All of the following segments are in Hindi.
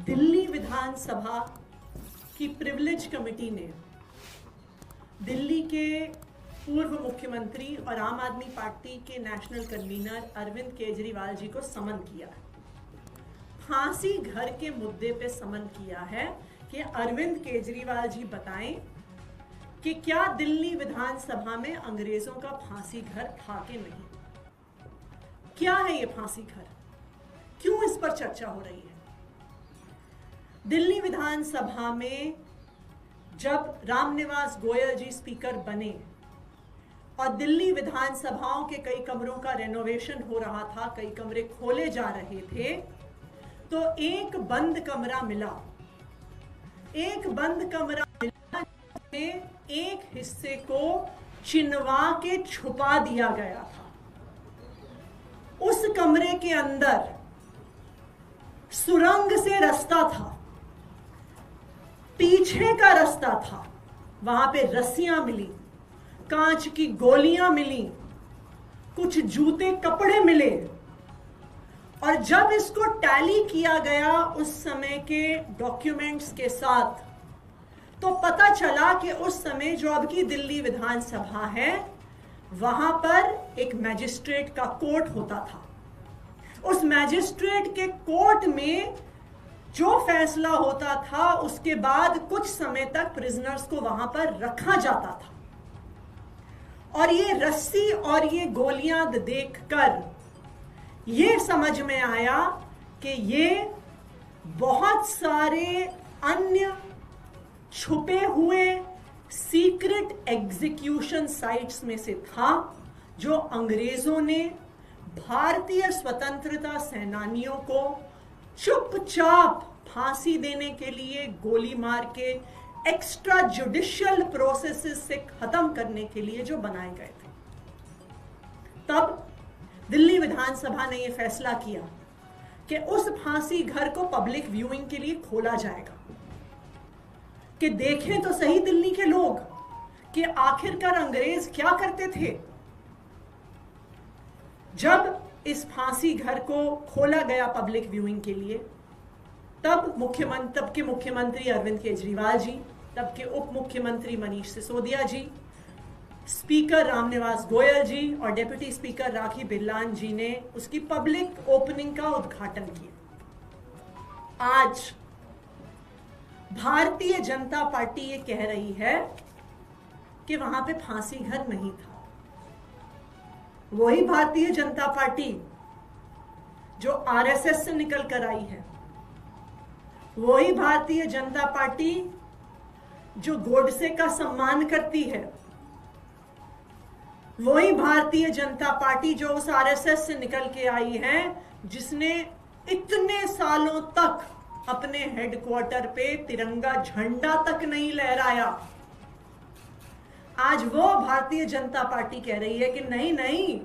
दिल्ली विधानसभा की प्रिविलेज कमेटी ने दिल्ली के पूर्व मुख्यमंत्री और आम आदमी पार्टी के नेशनल कन्वीनर अरविंद केजरीवाल जी को समन किया है। फांसी घर के मुद्दे पे समन किया है कि अरविंद केजरीवाल जी बताएं कि क्या दिल्ली विधानसभा में अंग्रेजों का फांसी घर था कि नहीं। क्या है ये फांसी घर, क्यों इस पर चर्चा हो रही है। दिल्ली विधानसभा में जब रामनिवास गोयल जी स्पीकर बने और दिल्ली विधानसभाओं के कई कमरों का रेनोवेशन हो रहा था, कई कमरे खोले जा रहे थे, तो एक बंद कमरा मिला। एक बंद कमरा मिला जिसमें एक हिस्से को चिनवा के छुपा दिया गया था। उस कमरे के अंदर सुरंग से रास्ता था, पीछे का रास्ता था। वहां पे रस्सियां मिली, कांच की गोलियां मिली, कुछ जूते कपड़े मिले। और जब इसको टैली किया गया उस समय के डॉक्यूमेंट्स के साथ, तो पता चला कि उस समय जो अब की दिल्ली विधानसभा है, वहां पर एक मैजिस्ट्रेट का कोर्ट होता था। उस मैजिस्ट्रेट के कोर्ट में जो फैसला होता था, उसके बाद कुछ समय तक प्रिजनर्स को वहां पर रखा जाता था। और ये रस्सी और ये गोलियां देखकर ये समझ में आया कि ये बहुत सारे अन्य छुपे हुए सीक्रेट एग्जीक्यूशन साइट्स में से था, जो अंग्रेजों ने भारतीय स्वतंत्रता सेनानियों को चुपचाप फांसी देने के लिए, गोली मार के, एक्स्ट्रा जुडिशियल प्रोसेसेस से खत्म करने के लिए जो बनाए गए थे। तब दिल्ली विधानसभा ने यह फैसला किया कि उस फांसी घर को पब्लिक व्यूइंग के लिए खोला जाएगा, कि देखें तो सही दिल्ली के लोग कि आखिरकार अंग्रेज क्या करते थे। जब इस फांसी घर को खोला गया पब्लिक व्यूइंग के लिए, तब के मुख्यमंत्री अरविंद केजरीवाल जी, तब के उप मुख्यमंत्री मनीष सिसोदिया जी, स्पीकर रामनिवास गोयल जी और डिप्टी स्पीकर राखी बिरलान जी ने उसकी पब्लिक ओपनिंग का उद्घाटन किया। आज भारतीय जनता पार्टी ये कह रही है कि वहां पे फांसी घर नहीं था। वही भारतीय जनता पार्टी जो आरएसएस से निकल कर आई है, वही भारतीय जनता पार्टी जो गोडसे का सम्मान करती है, वही भारतीय जनता पार्टी जो उस आरएसएस से निकल के आई है, जिसने इतने सालों तक अपने हेडक्वार्टर पे तिरंगा झंडा तक नहीं लहराया। आज वो भारतीय जनता पार्टी कह रही है कि नहीं नहीं,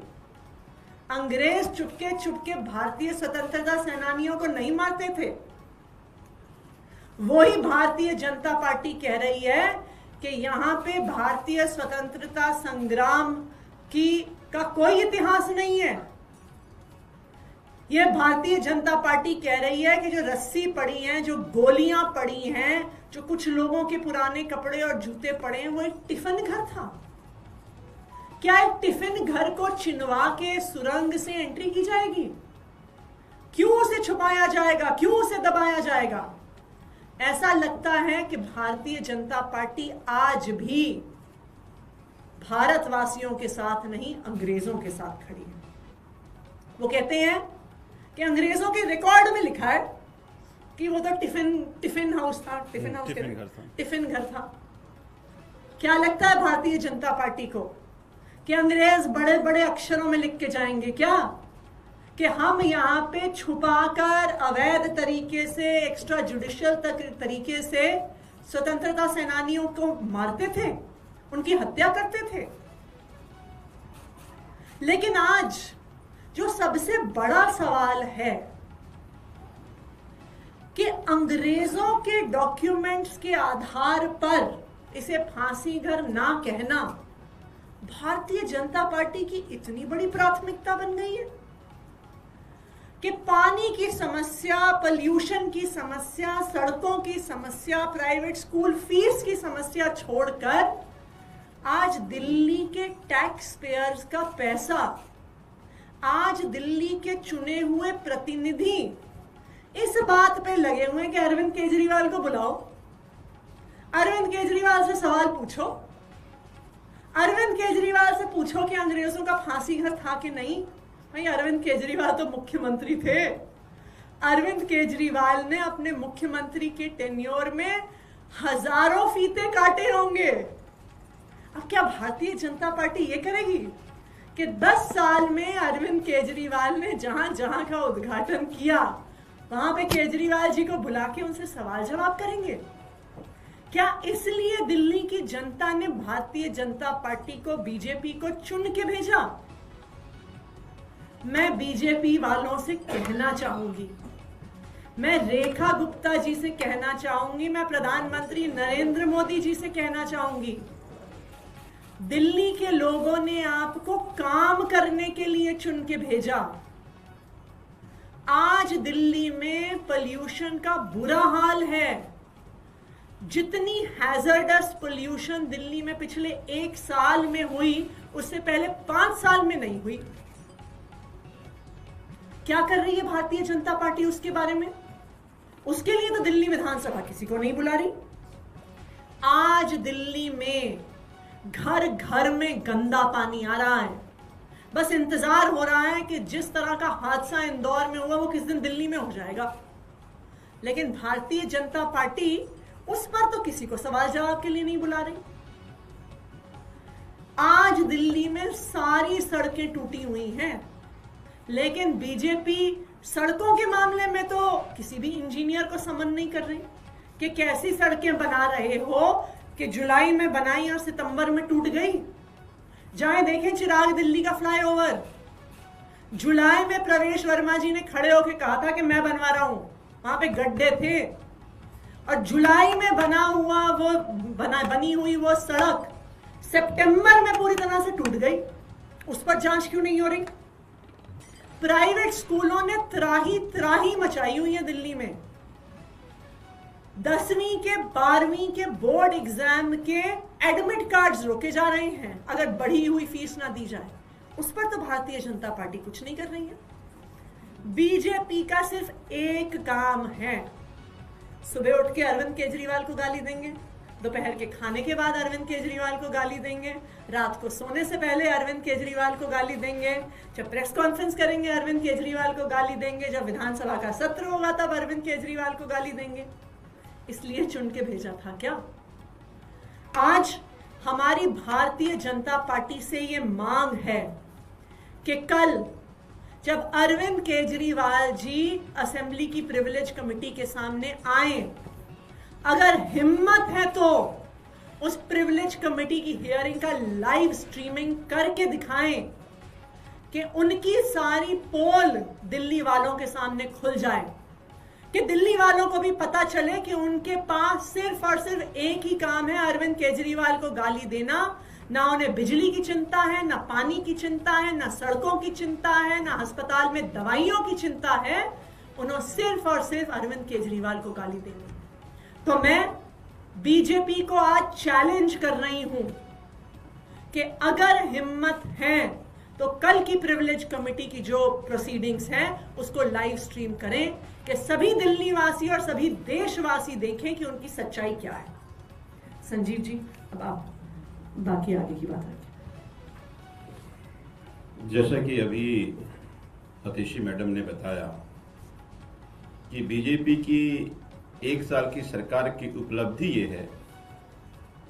अंग्रेज चुपके चुपके भारतीय स्वतंत्रता सेनानियों को नहीं मारते थे। वही भारतीय जनता पार्टी कह रही है कि यहां पे भारतीय स्वतंत्रता संग्राम का कोई इतिहास नहीं है। यह भारतीय जनता पार्टी कह रही है कि जो रस्सी पड़ी हैं, जो गोलियां पड़ी हैं, जो कुछ लोगों के पुराने कपड़े और जूते पड़े हैं, वो एक टिफिन घर था। क्या एक टिफिन घर को चिनवा के सुरंग से एंट्री की जाएगी? क्यों उसे छुपाया जाएगा? क्यों उसे दबाया जाएगा? ऐसा लगता है कि भारतीय जनता पार्टी आज भी भारतवासियों के साथ नहीं, अंग्रेजों के साथ खड़ी है। वो कहते हैं कि अंग्रेजों के रिकॉर्ड में लिखा है कि वो तो टिफिन हाउस था, टिफिन घर था। क्या लगता है भारतीय जनता पार्टी को कि अंग्रेज बड़े बड़े अक्षरों में लिख के जाएंगे क्या कि हम यहाँ पे छुपाकर अवैध तरीके से, एक्स्ट्रा जुडिशियल तरीके से स्वतंत्रता सेनानियों को मारते थे, उनकी हत्या करते थे। लेकिन आज जो सबसे बड़ा सवाल है कि अंग्रेजों के डॉक्यूमेंट्स के आधार पर इसे फांसी घर ना कहना भारतीय जनता पार्टी की इतनी बड़ी प्राथमिकता बन गई है कि पानी की समस्या, पोल्यूशन की समस्या, सड़कों की समस्या, प्राइवेट स्कूल फीस की समस्या छोड़कर आज दिल्ली के टैक्स पेयर्स का पैसा, आज दिल्ली के चुने हुए प्रतिनिधि इस बात पे लगे हुए हैं कि अरविंद केजरीवाल को बुलाओ, अरविंद केजरीवाल से सवाल पूछो, अरविंद केजरीवाल से पूछो कि अंग्रेजों का फांसी घर था कि नहीं। भाई अरविंद केजरीवाल तो मुख्यमंत्री थे। अरविंद केजरीवाल ने अपने मुख्यमंत्री के टेन्योर में हजारों फीते काटे होंगे। अब क्या भारतीय जनता पार्टी ये करेगी कि 10 साल में अरविंद केजरीवाल ने जहां जहां का उद्घाटन किया वहां पे केजरीवाल जी को बुला के उनसे सवाल जवाब करेंगे? क्या इसलिए दिल्ली की जनता ने भारतीय जनता पार्टी को, बीजेपी को चुन के भेजा? मैं बीजेपी वालों से कहना चाहूंगी, मैं रेखा गुप्ता जी से कहना चाहूंगी, मैं प्रधानमंत्री नरेंद्र मोदी जी से कहना चाहूंगी, दिल्ली के लोगों ने आपको काम करने के लिए चुन के भेजा। आज दिल्ली में पोल्यूशन का बुरा हाल है। जितनी हैजर्डस पोल्यूशन दिल्ली में पिछले 1 साल में हुई, उससे पहले 5 साल में नहीं हुई। क्या कर रही है भारतीय जनता पार्टी उसके बारे में? उसके लिए तो दिल्ली विधानसभा किसी को नहीं बुला रही। आज दिल्ली में घर घर में गंदा पानी आ रहा है। बस इंतजार हो रहा है कि जिस तरह का हादसा इंदौर में हुआ वो किस दिन दिल्ली में हो जाएगा। लेकिन भारतीय जनता पार्टी उस पर तो किसी को सवाल जवाब के लिए नहीं बुला रही। आज दिल्ली में सारी सड़कें टूटी हुई हैं, लेकिन बीजेपी सड़कों के मामले में तो किसी भी इंजीनियर को समन नहीं कर रही कि कैसी सड़कें बना रहे हो कि जुलाई में बनाई और सितंबर में टूट गई। जाएं देखें चिराग दिल्ली का फ्लाईओवर, जुलाई में प्रवेश वर्मा जी ने खड़े होकर कहा था कि मैं बनवा रहा हूं, वहां पे गड्ढे थे, और जुलाई में बनी हुई वो सड़क सितंबर में पूरी तरह से टूट गई। उस पर जांच क्यों नहीं हो रही? प्राइवेट स्कूलों ने त्राही मचाई हुई है दिल्ली में। 10वीं के 12वीं के बोर्ड एग्जाम के एडमिट कार्ड्स रोके जा रहे हैं अगर बढ़ी हुई फीस ना दी जाए। उस पर तो भारतीय जनता पार्टी कुछ नहीं कर रही है। बीजेपी का सिर्फ एक काम है, सुबह उठ के अरविंद केजरीवाल को गाली देंगे, दोपहर के खाने के बाद अरविंद केजरीवाल को गाली देंगे, रात को सोने से पहले अरविंद केजरीवाल को गाली देंगे, जब प्रेस कॉन्फ्रेंस करेंगे अरविंद केजरीवाल को गाली देंगे, जब विधानसभा का सत्र होगा तब अरविंद केजरीवाल को गाली देंगे। इसलिए चुन के भेजा था क्या? आज हमारी भारतीय जनता पार्टी से ये मांग है कि कल जब अरविंद केजरीवाल जी असेंबली की प्रिविलेज कमेटी के सामने आए, अगर हिम्मत है तो उस प्रिविलेज कमेटी की हियरिंग का लाइव स्ट्रीमिंग करके दिखाएं कि उनकी सारी पोल दिल्ली वालों के सामने खुल जाए, कि दिल्ली वालों को भी पता चले कि उनके पास सिर्फ और सिर्फ एक ही काम है, अरविंद केजरीवाल को गाली देना। ना उन्हें बिजली की चिंता है, ना पानी की चिंता है, ना सड़कों की चिंता है, ना अस्पताल में दवाइयों की चिंता है, उन्हें सिर्फ और सिर्फ अरविंद केजरीवाल को गाली देनी। तो मैं बीजेपी को आज चैलेंज कर रही हूं कि अगर हिम्मत है तो कल की प्रिविलेज कमेटी की जो प्रोसीडिंग्स हैं उसको लाइव स्ट्रीम करें कि सभी दिल्ली वासी और सभी देशवासी देखें कि उनकी सच्चाई क्या है। संजीव जी, अब आप बाकी आगे की बात रखें। जैसा कि अभी अतिशी मैडम ने बताया कि बीजेपी की 1 साल की सरकार की उपलब्धि ये है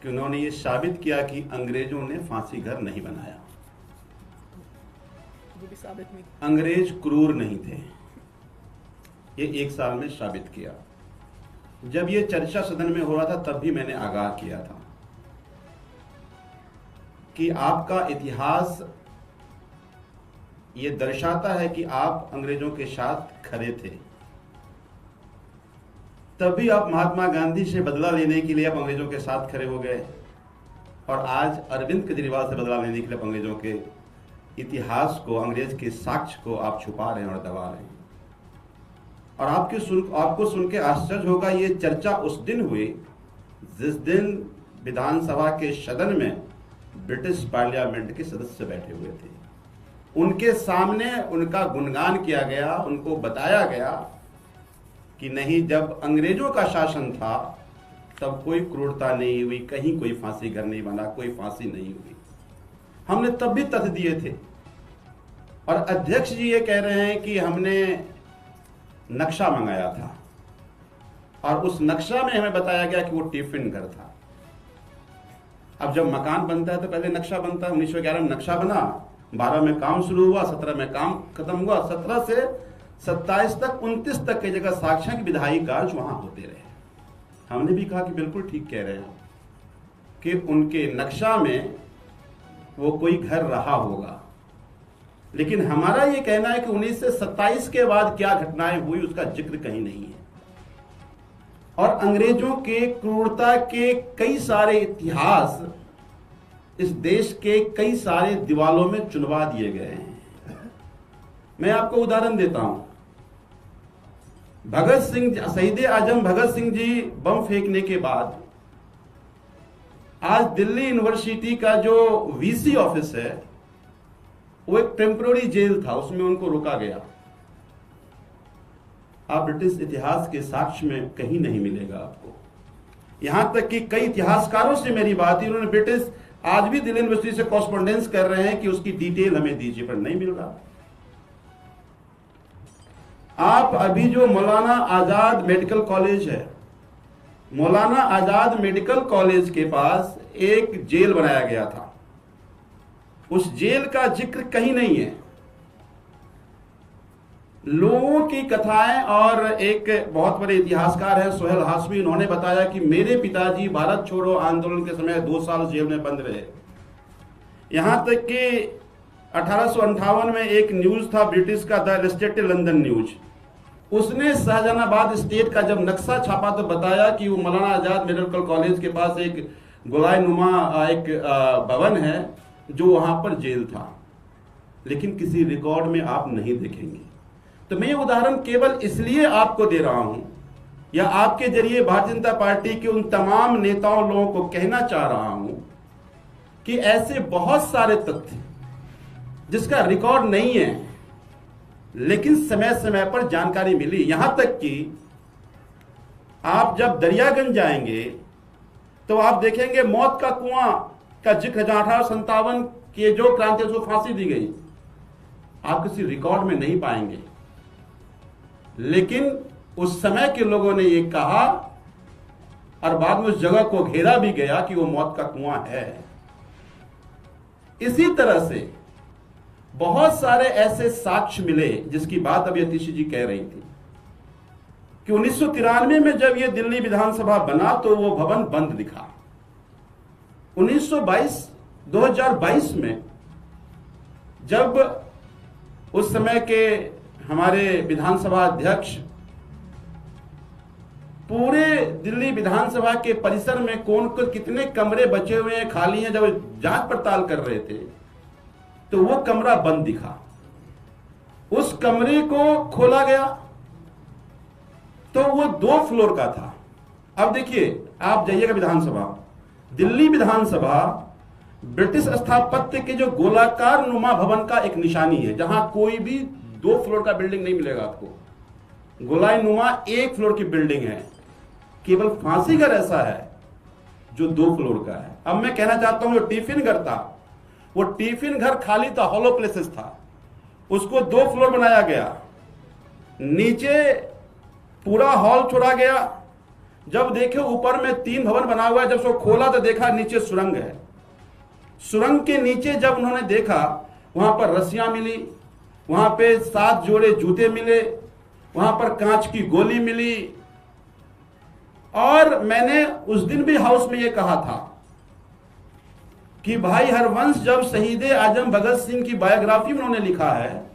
कि उन्होंने ये साबित किया कि अंग्रेजों ने फांसी घर नहीं बनाया। भी साबित नहीं, अंग्रेज क्रूर नहीं थे, ये 1 साल में साबित किया। जब ये चर्चा सदन में हो रहा था तब भी मैंने आगाह किया था कि आपका इतिहास ये दर्शाता है कि आप अंग्रेजों के साथ खड़े थे, तभी आप महात्मा गांधी से बदला लेने के लिए आप अंग्रेजों के साथ खड़े हो गए, और आज अरविंद केजरीवाल से बदला लेने के लिए आप अंग्रेजों के इतिहास को, अंग्रेज के साक्ष्य को आप छुपा रहे हैं और दबा रहे हैं। और आपको सुन के आश्चर्य होगा, ये चर्चा उस दिन हुई जिस दिन विधानसभा के सदन में ब्रिटिश पार्लियामेंट के सदस्य बैठे हुए थे। उनके सामने उनका गुणगान किया गया, उनको बताया गया कि नहीं, जब अंग्रेजों का शासन था तब कोई क्रूरता नहीं हुई, कहीं कोई फांसी घर नहीं बना, कोई फांसी नहीं हुई। हमने तब भी तथ्य दिए थे। और अध्यक्ष जी ये कह रहे हैं कि हमने नक्शा मंगाया था और उस नक्शा में हमें बताया गया कि वो टिफिन घर था। अब जब मकान बनता है तो पहले नक्शा बनता है। 1911 में नक्शा बना, 12 में काम शुरू हुआ, 17 में काम खत्म हुआ, 17 से 27 तक 29 तक की जगह साक्ष्य के विधायी कार्य वहां होते रहे। हमने भी कहा कि बिल्कुल ठीक कह रहे हैं कि उनके नक्शा में वो कोई घर रहा होगा, लेकिन हमारा ये कहना है कि 1927 के बाद क्या घटनाएं हुई उसका जिक्र कहीं नहीं है। और अंग्रेजों के क्रूरता के कई सारे इतिहास इस देश के कई सारे दीवालों में चुनवा दिए गए हैं। मैं आपको उदाहरण देता हूं। भगत सिंह, शहीद आजम भगत सिंह जी बम फेंकने के बाद आज दिल्ली यूनिवर्सिटी का जो वीसी ऑफिस है वो एक टेम्पररी जेल था, उसमें उनको रोका गया। आप ब्रिटिश इतिहास के साक्ष्य में कहीं नहीं मिलेगा आपको। यहां तक कि कई इतिहासकारों से मेरी बात हुई, उन्होंने ब्रिटिश आज भी दिल्ली यूनिवर्सिटी से कॉरेस्पॉन्डेंस कर रहे हैं कि उसकी डिटेल हमें दीजिए, पर नहीं मिल रहा। आप अभी जो मौलाना आजाद मेडिकल कॉलेज है, मौलाना आजाद मेडिकल कॉलेज के पास एक जेल बनाया गया था, उस जेल का जिक्र कहीं नहीं है। लोगों की कथाएं, और एक बहुत बड़े इतिहासकार हैं सोहेल हाशमी, उन्होंने बताया कि मेरे पिताजी भारत छोड़ो आंदोलन के समय 2 साल जेल में बंद रहे। यहां तक कि 1858 में एक न्यूज था ब्रिटिश का, द इलस्ट्रेटेड लंदन न्यूज, उसने शाहजहानाबाद स्टेट का जब नक्शा छापा तो बताया कि वो मौलाना आजाद मेडिकल कॉलेज के पास एक गोलाईनुमा एक भवन है जो वहां पर जेल था, लेकिन किसी रिकॉर्ड में आप नहीं देखेंगे। तो मैं ये उदाहरण केवल इसलिए आपको दे रहा हूं, या आपके जरिए भारतीय जनता पार्टी के उन तमाम नेताओं लोगों को कहना चाह रहा हूं कि ऐसे बहुत सारे तथ्य जिसका रिकॉर्ड नहीं है लेकिन समय समय पर जानकारी मिली। यहां तक कि आप जब दरियागंज जाएंगे तो आप देखेंगे मौत का कुआं का जिक्र, जहां 1857 के जो क्रांति को फांसी दी गई, आप किसी रिकॉर्ड में नहीं पाएंगे। लेकिन उस समय के लोगों ने यह कहा और बाद में उस जगह को घेरा भी गया कि वो मौत का कुआं है। इसी तरह से बहुत सारे ऐसे साक्ष्य मिले जिसकी बात अभी अतिशी जी कह रही थी कि 1993 में जब यह दिल्ली विधानसभा बना तो वो भवन बंद दिखा। 2022 में जब उस समय के हमारे विधानसभा अध्यक्ष पूरे दिल्ली विधानसभा के परिसर में कौन को कितने कमरे बचे हुए हैं, खाली हैं, जब जांच पड़ताल कर रहे थे तो वो कमरा बंद दिखा। उस कमरे को खोला गया तो वो 2 फ्लोर का था। अब देखिए, आप जाइएगा विधानसभा, दिल्ली विधानसभा ब्रिटिश स्थापत्य के जो गोलाकार नुमा भवन का एक निशानी है, जहां कोई भी 2 फ्लोर का बिल्डिंग नहीं मिलेगा आपको। गोलाई नुमा 1 फ्लोर की बिल्डिंग है। केवल फांसी घर ऐसा है जो 2 फ्लोर का है। अब मैं कहना चाहता हूं जो टिफिन घर था, वो टिफिन घर खाली था, हॉलो प्लेसेस था, उसको 2 फ्लोर बनाया गया। नीचे पूरा हॉल छोड़ा गया। जब देखे ऊपर में 3 भवन बना हुआ है, जब उसको खोला तो देखा नीचे सुरंग है। सुरंग के नीचे जब उन्होंने देखा, वहां पर रस्सियां मिली, वहां पे 7 जोड़े जूते मिले, वहां पर कांच की गोली मिली। और मैंने उस दिन भी हाउस में यह कहा था कि भाई हरवंश जब शहीद आजम भगत सिंह की बायोग्राफी में उन्होंने लिखा है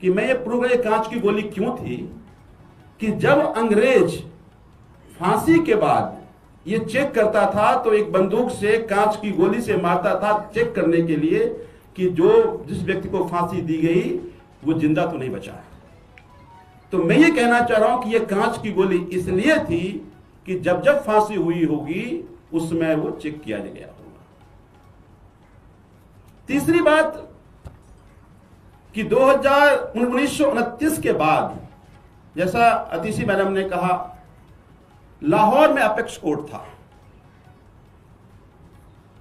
कि मैं ये प्रूव ये कांच की गोली क्यों थी, कि जब अंग्रेज फांसी के बाद ये चेक करता था तो एक बंदूक से कांच की गोली से मारता था, चेक करने के लिए कि जिस व्यक्ति को फांसी दी गई वो जिंदा तो नहीं बचा है। तो मैं ये कहना चाह रहा हूं कि ये कांच की गोली इसलिए थी कि जब जब फांसी हुई होगी उसमें वो चेक किया गया होगा। तीसरी बात कि 1929 के बाद, जैसा अतिशी मैडम ने कहा, लाहौर में अपेक्स कोर्ट था,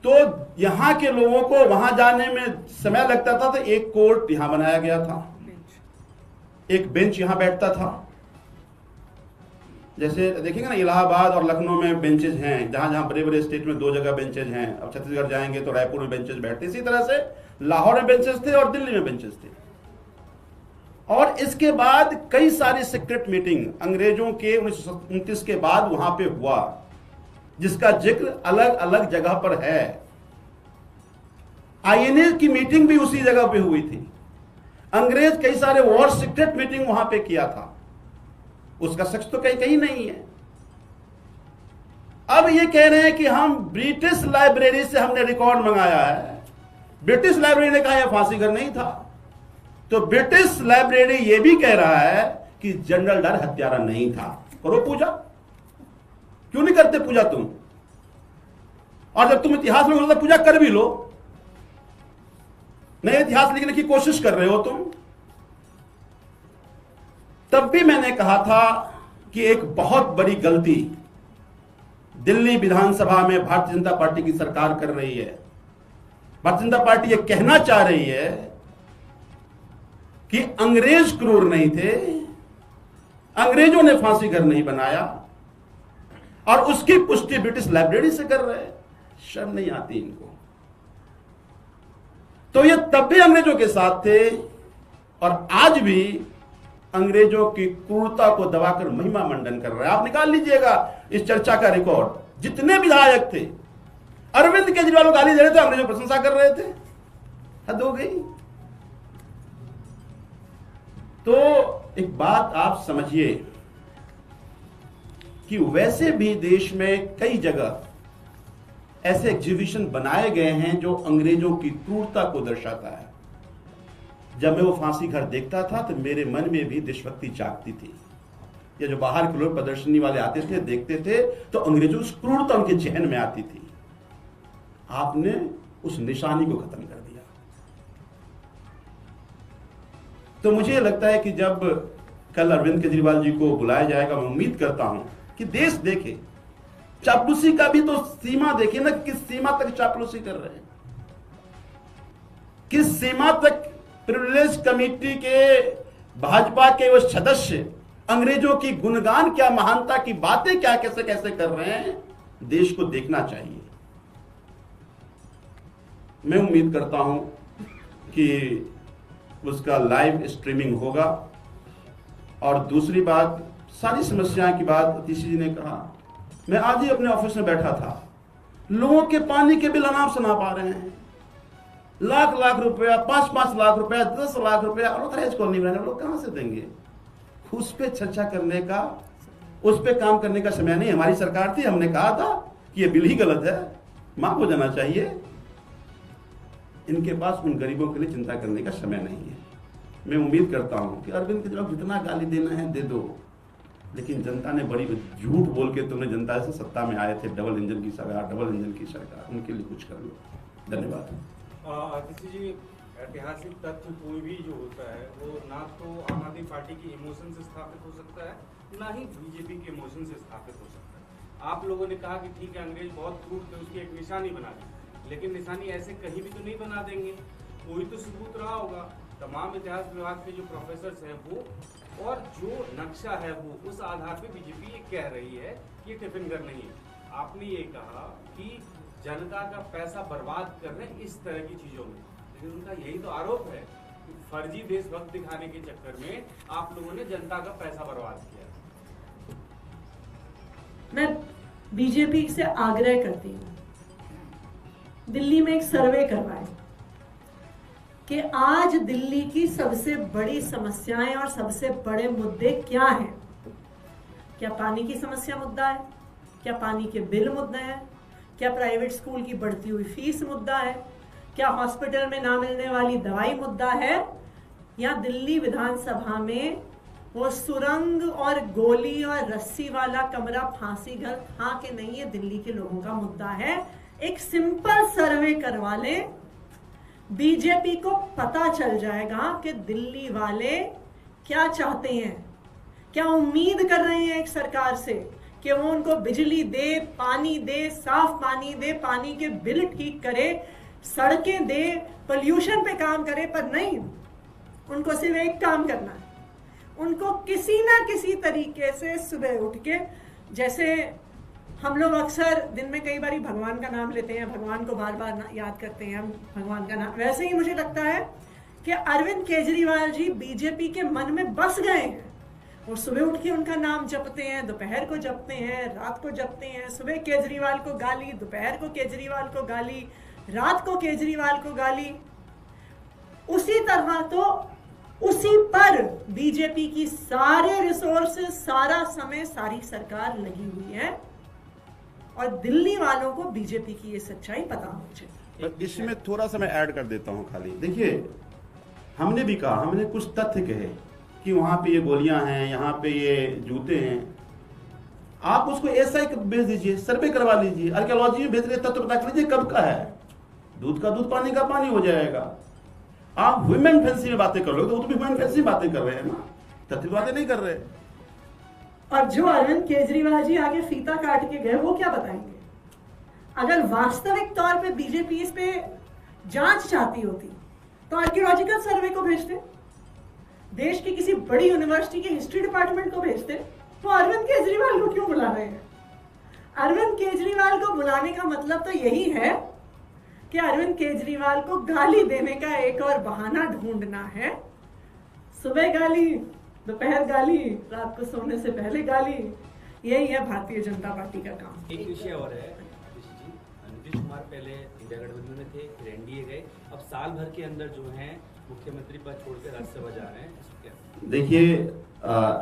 तो यहां के लोगों को वहां जाने में समय लगता था, तो एक कोर्ट यहां बनाया गया था, एक बेंच यहां बैठता था। जैसे देखेंगे ना इलाहाबाद और लखनऊ में बेंचेज हैं, जहां जहां बड़े बड़े स्टेट में 2 जगह बेंचेज हैं। अब छत्तीसगढ़ जाएंगे तो रायपुर में बेंचेज बैठते, इसी तरह से लाहौर में बेंचेज थे और दिल्ली में बेंचेज थे। और इसके बाद कई सारी सीक्रेट मीटिंग अंग्रेजों के 1929 के बाद वहां पे हुआ, जिसका जिक्र अलग अलग जगह पर है। आईएनए की मीटिंग भी उसी जगह पे हुई थी। अंग्रेज कई सारे वॉर सीक्रेट मीटिंग वहां पे किया था, उसका सच तो कहीं कहीं नहीं है। अब ये कह रहे हैं कि हम ब्रिटिश लाइब्रेरी से हमने रिकॉर्ड मंगाया है। ब्रिटिश लाइब्रेरी ने कहा यह फांसी घर नहीं था, तो ब्रिटिश लाइब्रेरी यह भी कह रहा है कि जनरल डायर हत्यारा नहीं था। करो पूजा, क्यों नहीं करते पूजा तुम? और जब तुम इतिहास में बोलते पूजा कर भी लो, नए इतिहास लिखने की कोशिश कर रहे हो तुम। तब भी मैंने कहा था कि एक बहुत बड़ी गलती दिल्ली विधानसभा में भारतीय जनता पार्टी की सरकार कर रही है। भारतीय जनता पार्टी यह कहना चाह रही है कि अंग्रेज क्रूर नहीं थे, अंग्रेजों ने फांसी घर नहीं बनाया, और उसकी पुष्टि ब्रिटिश लाइब्रेरी से कर रहे हैं। शर्म नहीं आती इनको? तो ये तब भी अंग्रेजों के साथ थे और आज भी अंग्रेजों की क्रूरता को दबाकर महिमा मंडन कर रहे हैं। आप निकाल लीजिएगा इस चर्चा का रिकॉर्ड, जितने विधायक थे अरविंद केजरीवाल को गाली दे रहे थे, अंग्रेजों की प्रशंसा कर रहे थे। हद हो गई। तो एक बात आप समझिए कि वैसे भी देश में कई जगह ऐसे एग्जीबिशन बनाए गए हैं जो अंग्रेजों की क्रूरता को दर्शाता है। जब मैं वो फांसी घर देखता था तो मेरे मन में भी देशभक्ति जागती थी। ये जो बाहर के लोग प्रदर्शनी वाले आते थे, देखते थे, तो अंग्रेजों की क्रूरता उनके जहन में आती थी। आपने उस निशानी को खत्म कर दिया। तो मुझे लगता है कि जब कल अरविंद केजरीवाल जी को बुलाया जाएगा, मैं उम्मीद करता हूं कि देश देखे, चापलूसी का भी तो सीमा देखे ना, किस सीमा तक चापलूसी कर रहे हैं, किस सीमा तक प्रिविलेज कमेटी के भाजपा के वो सदस्य अंग्रेजों की गुणगान, क्या महानता की बातें क्या कैसे कैसे कर रहे हैं, देश को देखना चाहिए। मैं उम्मीद करता हूं कि उसका लाइव स्ट्रीमिंग होगा। और दूसरी बात, सारी समस्याओं की बात अतिशी जी ने कहा। मैं आज ही अपने ऑफिस में बैठा था, लोगों के पानी के बिल अनाप शनाप आ रहे हैं, लाख लाख रुपया, 5-5 लाख रुपया, 10 लाख रुपया, और दहेज कॉलोनी में लोग कहां से देंगे? उस पर चर्चा करने का, उस पर काम करने का समय नहीं। हमारी सरकार थी, हमने कहा था कि यह बिल ही गलत है, माफ हो जाना चाहिए। इनके पास उन गरीबों के लिए चिंता करने का समय नहीं है। मैं उम्मीद करता हूं कि अरविंद केजरीवाल जितना गाली देना है दे दो, लेकिन जनता ने बड़ी झूठ बोल के तुमने जनता से सत्ता में आए थे, डबल इंजन की सरकार, उनके लिए कुछ कर लो। धन्यवाद। आदित्य जी, ऐतिहासिक तथ्य कोई भी जो होता है वो ना तो आम आदमी पार्टी की इमोशन से स्थापित हो सकता है, ना ही बीजेपी के इमोशन से स्थापित हो सकता है। आप लोगों ने कहा कि ठीक है अंग्रेज बहुत क्रूर थे, उसकी एक निशानी बना दी, लेकिन निशानी ऐसे कहीं भी तो नहीं बना देंगे, कोई तो सबूत रहा होगा। तमाम इतिहास विभाग के जो प्रोफेसर हैं वो, और जो नक्शा है वो, उस आधार पे बीजेपी ये कह रही है कि टिफिन घर नहीं है। आपने ये कहा कि जनता का पैसा बर्बाद कर रहे हैं इस तरह की चीजों में, लेकिन उनका यही तो आरोप है कि फर्जी देशभक्त दिखाने के चक्कर में आप लोगों ने जनता का पैसा बर्बाद किया। मैं बीजेपी से आग्रह करती हूँ, दिल्ली में एक सर्वे करवाए कि आज दिल्ली की सबसे बड़ी समस्याएं और सबसे बड़े मुद्दे क्या हैं। क्या पानी की समस्या मुद्दा है? क्या पानी के बिल मुद्दा है? क्या प्राइवेट स्कूल की बढ़ती हुई फीस मुद्दा है? क्या हॉस्पिटल में ना मिलने वाली दवाई मुद्दा है? या दिल्ली विधानसभा में वो सुरंग और गोली और रस्सी वाला कमरा फांसी घर था कि नहीं, ये दिल्ली के लोगों का मुद्दा है। एक सिंपल सर्वे करवा ले, बीजेपी को पता चल जाएगा कि दिल्ली वाले क्या चाहते हैं, क्या उम्मीद कर रहे हैं एक सरकार से कि वो उनको बिजली दे, पानी दे, साफ पानी दे, पानी के बिल ठीक करे, सड़कें दे, पोल्यूशन पे काम करे। पर नहीं, उनको सिर्फ एक काम करना है, उनको किसी ना किसी तरीके से सुबह उठ के, जैसे हम लोग अक्सर दिन में कई बार भगवान का नाम लेते हैं, भगवान को बार बार याद करते हैं हम भगवान का नाम, वैसे ही मुझे लगता है कि अरविंद केजरीवाल जी बीजेपी के मन में बस गए हैं और सुबह उठ के उनका नाम जपते हैं, दोपहर को जपते हैं, रात को जपते हैं। सुबह केजरीवाल को गाली, दोपहर को केजरीवाल को गाली, रात को केजरीवाल को गाली। उसी तरह तो उसी पर बीजेपी की सारे रिसोर्सेज, सारा समय, सारी सरकार लगी हुई है और दिल्ली वालों को बीजेपी की ये सच्चाई पता होनी चाहिए। इसमें थोड़ा सा मैं ऐड कर देता हूं खाली। देखिए, हमने भी कहा, हमने कुछ तथ्य कहे कि वहां पे ये गोलियां हैं, यहाँ पे ये जूते हैं। आप उसको ऐसा ही भेज दीजिए, सर्वे करवा लीजिए, आर्कियोलॉजी में भेज रहे तथ्य पता कर लीजिए कब का है। दूध का दूध, पानी का पानी हो जाएगा। आप ह्यूमन फैंसी में बातें कर लो तो वो तो भी ह्यूमन फैंसी में बातें कर रहे हैं ना, तथ्य बातें नहीं कर रहे। और जो अरविंद केजरीवाल जी आगे फीता काट के गए वो क्या बताएंगे? अगर वास्तविक तौर पे बीजेपी इस पे जांच चाहती होती तो आर्कियोलॉजिकल सर्वे को भेजते, देश की किसी बड़ी यूनिवर्सिटी के हिस्ट्री डिपार्टमेंट को भेजते। तो अरविंद केजरीवाल को क्यों बुला रहे हैं? अरविंद केजरीवाल को बुलाने का मतलब तो यही है कि अरविंद केजरीवाल को गाली देने का एक और बहाना ढूंढना है। सुबह गाली, दोपहर गाली, रात को सोने से पहले गाली। यही है भारतीय जनता पार्टी का काम। एक विषय और है जी, नीतीश कुमार पहले इंडिया गठबंधन में थे, फिर एनडीए गए, अब साल भर के अंदर जो है मुख्यमंत्री पद छोड़कर राज्यसभा जा रहे हैं। देखिए,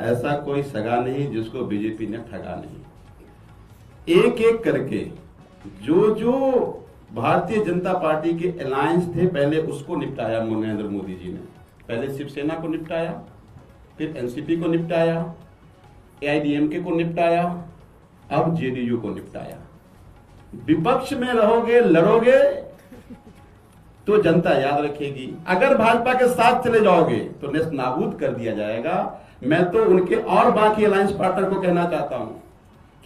ऐसा कोई सगा नहीं जिसको बीजेपी ने ठगा नहीं। एक एक करके जो जो भारतीय जनता पार्टी के अलायंस थे, पहले उसको निपटाया नरेंद्र मोदी जी ने। पहले शिवसेना को निपटाया, फिर एनसीपी को निपटाया, एआईडीएमके को निपटाया, अब जेडीयू को निपटाया। विपक्ष में रहोगे, लड़ोगे तो जनता याद रखेगी। अगर भाजपा के साथ चले जाओगे तो नेस्त नाबूद कर दिया जाएगा। मैं तो उनके और बाकी अलायंस पार्टनर को कहना चाहता हूं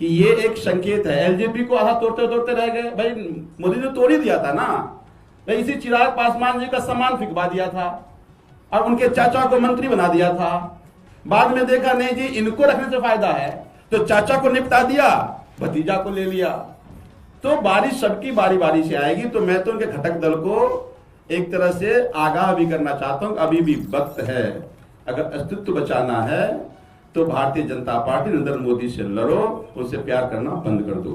कि ये एक संकेत है। एलजेपी को आधा तोड़ते तोड़ते रह गए। भाई, मोदी ने तोड़ ही दिया था ना। भाई, इसी चिराग पासवान जी का सम्मान फिकवा दिया था और उनके चाचा को मंत्री बना दिया था। बाद में देखा नहीं जी, इनको रखने से फायदा है, तो चाचा को निपटा दिया, भतीजा को ले लिया। तो बारिश सबकी बारी बारी से आएगी। तो मैं तो उनके घटक दल को एक तरह से आगाह भी करना चाहता हूं, अभी भी वक्त है। अगर अस्तित्व बचाना है तो भारतीय जनता पार्टी नरेंद्र मोदी से लड़ो, उनसे प्यार करना बंद कर दो।